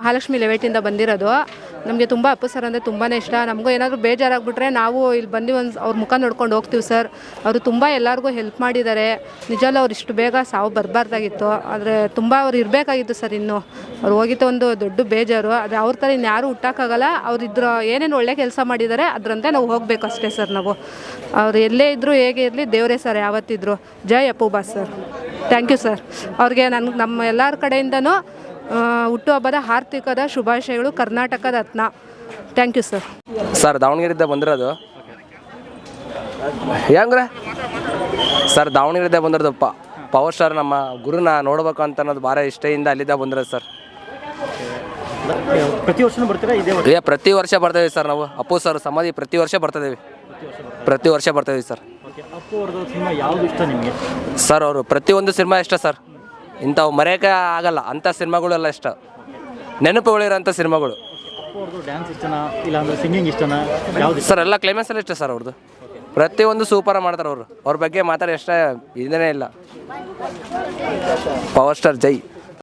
ಮಹಾಲಕ್ಷ್ಮಿ ಲೆವೆಟಿಂದ ಬಂದಿರೋದು. ನಮಗೆ ತುಂಬ ಅಪ್ಪು ಸರ್ ಅಂದರೆ ತುಂಬಾ ಇಷ್ಟ. ನಮಗೂ ಏನಾದರೂ ಬೇಜಾರಾಗ್ಬಿಟ್ರೆ ನಾವು ಇಲ್ಲಿ ಬಂದು ಅವ್ರ ಮುಖ ನೋಡ್ಕೊಂಡು ಹೋಗ್ತೀವಿ ಸರ್. ಅವರು ತುಂಬ ಎಲ್ಲರಿಗೂ ಹೆಲ್ಪ್ ಮಾಡಿದ್ದಾರೆ. ನಿಜವಲ್ಲ ಅವ್ರು ಇಷ್ಟು ಬೇಗ ಸಾವು ಬರಬಾರ್ದಾಗಿತ್ತು. ಆದರೆ ತುಂಬ ಅವ್ರು ಇರಬೇಕಾಗಿತ್ತು ಸರ್. ಇನ್ನು ಅವ್ರು ಹೋಗಿದ್ದು ಒಂದು ದೊಡ್ಡ ಬೇಜಾರು. ಆದರೆ ಅವ್ರ ಥರ ಇನ್ಯಾರೂ ಹುಟ್ಟೋಕ್ಕಾಗಲ್ಲ. ಅವ್ರು ಏನೇನು ಒಳ್ಳೆ ಕೆಲಸ ಮಾಡಿದ್ದಾರೆ ಅದರಂತೆ ನಾವು ಹೋಗಬೇಕು ಅಷ್ಟೇ ಸರ್. ನಾವು ಅವ್ರು ಎಲ್ಲೇ ಇದ್ದರೂ ಹೇಗೆ ಇರಲಿ ದೇವರೇ ಸರ್ ಯಾವತ್ತಿದ್ರು. ಜೈ Appu boss sir. Thank you sir. ಅವ್ರಿಗೆ ನಮ್ಮ ಎಲ್ಲರ ಕಡೆಯಿಂದನೂ ಹುಟ್ಟುಹಬ್ಬದ ಆರ್ಥಿಕದ ಶುಭಾಶಯಗಳು. ಕರ್ನಾಟಕದ ರತ್ನ. Thank you sir. ಸರ್ ದಾವಣಗೆರೆಯಿಂದ ಬಂದಿರೋದು. ಹೆಂಗ್ರೆ ಸರ್ ದಾವಣಗೆರೆಯಿಂದ ಬಂದಿರೋದು. ಪವರ್ ಸ್ಟಾರ್ ನಮ್ಮ ಗುರುನ ನೋಡ್ಬೇಕು ಅಂತ ಅನ್ನೋದು ಭಾಳ ಇಷ್ಟದಿಂದ ಅಲ್ಲಿದ್ದ ಬಂದಿರೋದು ಸರ್. ಪ್ರತಿ ವರ್ಷ ಬರ್ತೀರಾ? ಪ್ರತಿ ವರ್ಷ ಬರ್ತಾಯಿದ್ದೀವಿ ಸರ್. ನಾವು ಅಪ್ಪು ಸರ್ ಸಮಾಧಿ ಪ್ರತಿ ವರ್ಷ ಬರ್ತಾಯಿದ್ದೀವಿ. ಸರ್. ಅಪ್ಪು ಅವ್ರದ್ದು ಸಿನಿಮಾ ಯಾವುದು ಇಷ್ಟ ನಿಮಗೆ? ಸರ್ ಅವರು ಪ್ರತಿಯೊಂದು ಸಿನಿಮಾ ಇಷ್ಟ ಸರ್. ಇಂಥವು ಮರೆಯೋಕ್ಕೆ ಆಗಲ್ಲ ಅಂಥ ಸಿನಿಮಾಗಳೆಲ್ಲ ಇಷ್ಟ. ನೆನಪುಗಳಿರೋಂಥ ಸಿನಿಮಾಗಳು. ಅಪ್ಪು ಅವ್ರದ್ದು ಡ್ಯಾನ್ಸ್ ಇಷ್ಟನಾ ಇಲ್ಲ ಅಂದರೆ ಸಿಂಗಿಂಗ್ ಇಷ್ಟನಾ ಯಾವುದು ಸರ್? ಎಲ್ಲ ಕ್ಲೈಮ್ಯಾಕ್ಸಲ್ಲಿ ಇಷ್ಟ ಸರ್ ಅವ್ರದ್ದು. ಪ್ರತಿಯೊಂದು ಸೂಪರ್ ಮಾಡ್ತಾರೆ ಅವರು. ಅವ್ರ ಬಗ್ಗೆ ಮಾತಾಡಿ ಇಷ್ಟ ಇದೇನೇ ಇಲ್ಲ. ಪವರ್ ಸ್ಟಾರ್ ಜೈ.